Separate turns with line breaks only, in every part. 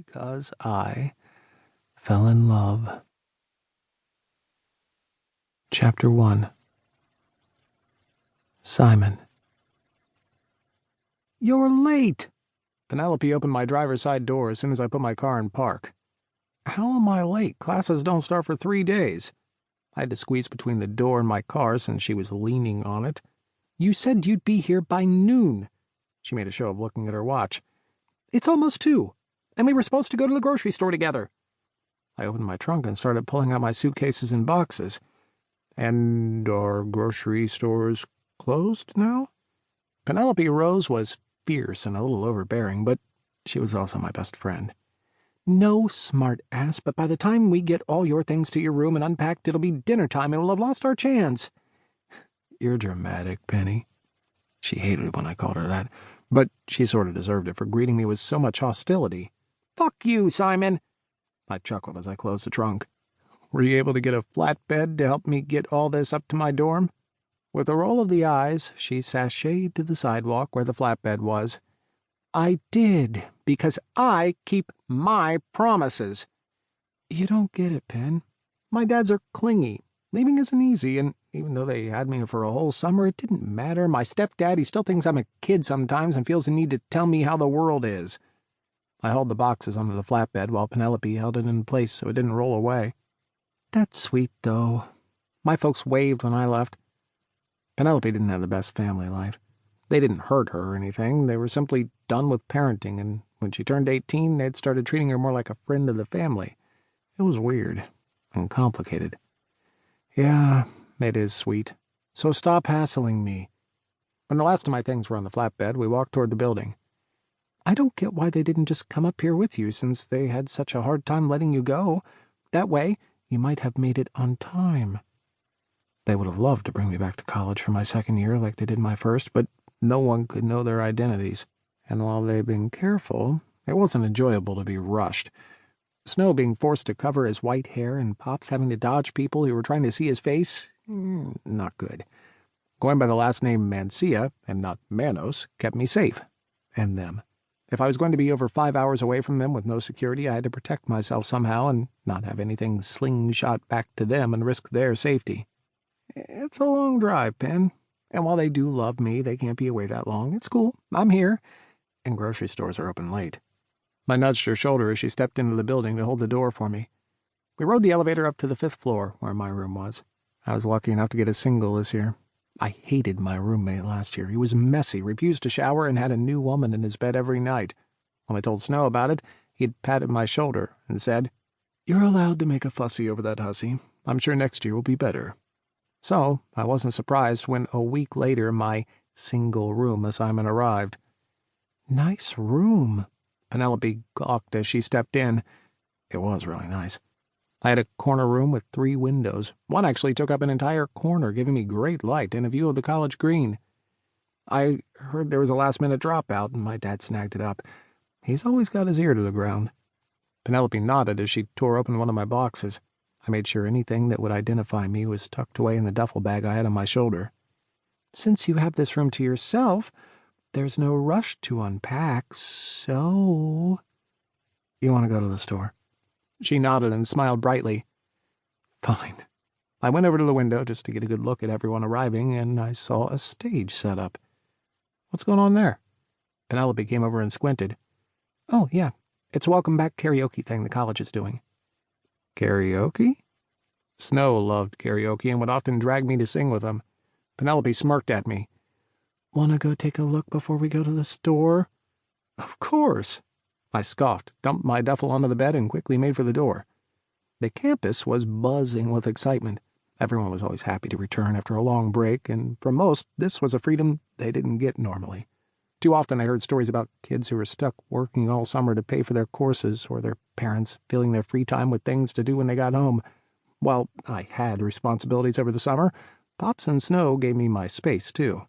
because I fell in love. Chapter 1. Simon.
"You're late!" Penelope opened my driver's side door as soon as I put my car in park. "How am I late? Classes don't start for 3 days. I had to squeeze between the door and my car since she was leaning on it. "You said you'd be here by noon." She made a show of looking at her watch. "It's almost 2, and we were supposed to go to the grocery store together." I opened my trunk and started pulling out my suitcases and boxes. "And are grocery stores closed now?" Penelope Rose was fierce and a little overbearing, but she was also my best friend. "No, smart ass, but by the time we get all your things to your room and unpacked, it'll be dinner time and we'll have lost our chance."
"You're dramatic, Penny." She hated when I called her that, but she sort of deserved it for greeting me with so much hostility.
"Fuck you, Simon!"
I chuckled as I closed the trunk. "Were you able to get a flatbed to help me get all this up to my dorm?" With a roll of the eyes, she sashayed to the sidewalk where the flatbed was.
"I did, because I keep my promises."
"You don't get it, Pen.
My dads are clingy. Leaving isn't easy, and even though they had me for a whole summer, it didn't matter. My stepdad, he still thinks I'm a kid sometimes and feels the need to tell me how the world is." I hauled the boxes onto the flatbed while Penelope held it in place so it didn't roll away. "That's sweet, though." My folks waved when I left.
Penelope didn't have the best family life. They didn't hurt her or anything. They were simply done with parenting, and when she turned 18, they'd started treating her more like a friend of the family. It was weird and complicated. "Yeah, it is sweet. So stop hassling me." When the last of my things were on the flatbed, we walked toward the building.
"I don't get why they didn't just come up here with you since they had such a hard time letting you go. That way, you might have made it on time."
They would have loved to bring me back to college for my second year like they did my first, but no one could know their identities. And while they'd been careful, it wasn't enjoyable to be rushed. Snow being forced to cover his white hair and Pops having to dodge people who were trying to see his face, not good. Going by the last name Mancia, and not Manos, kept me safe. And them. If I was going to be over 5 hours away from them with no security, I had to protect myself somehow and not have anything slingshot back to them and risk their safety. It's a long drive, Pen, and while they do love me, they can't be away that long. It's cool. I'm here, and grocery stores are open late. I nudged her shoulder as she stepped into the building to hold the door for me. We rode the elevator up to the 5th floor, where my room was. I was lucky enough to get a single this year. I hated my roommate last year. He was messy, refused to shower, and had a new woman in his bed every night. When I told Snow about it, he'd patted my shoulder and said, "You're allowed to make a fussy over that hussy. I'm sure next year will be better." So I wasn't surprised when a week later my single room assignment arrived. "Nice room," Penelope gawked as she stepped in. It was really nice. I had a corner room with 3 windows. One actually took up an entire corner, giving me great light and a view of the college green. I heard there was a last-minute dropout, and my dad snagged it up. He's always got his ear to the ground. Penelope nodded as she tore open one of my boxes. I made sure anything that would identify me was tucked away in the duffel bag I had on my shoulder. "Since you have this room to yourself, there's no rush to unpack, so—" "You want to go to the store?" She nodded and smiled brightly. "Fine." I went over to the window just to get a good look at everyone arriving, and I saw a stage set up. "What's going on there?" Penelope came over and squinted. "Oh, yeah. It's a welcome back karaoke thing the college is doing." "Karaoke?" Snow loved karaoke and would often drag me to sing with him. Penelope smirked at me. "Want to go take a look before we go to the store?" "Of course." I scoffed, dumped my duffel onto the bed, and quickly made for the door. The campus was buzzing with excitement. Everyone was always happy to return after a long break, and for most, this was a freedom they didn't get normally. Too often I heard stories about kids who were stuck working all summer to pay for their courses, or their parents filling their free time with things to do when they got home. While I had responsibilities over the summer, Pops and Snow gave me my space, too.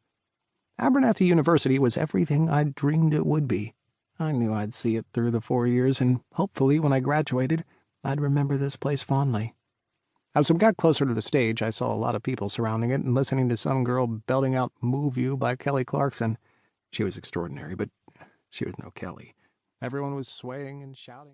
Abernathy University was everything I'd dreamed it would be. I knew I'd see it through the 4 years, and hopefully when I graduated, I'd remember this place fondly. As we got closer to the stage, I saw a lot of people surrounding it and listening to some girl belting out "Move You" by Kelly Clarkson. She was extraordinary, but she was no Kelly. Everyone was swaying and shouting.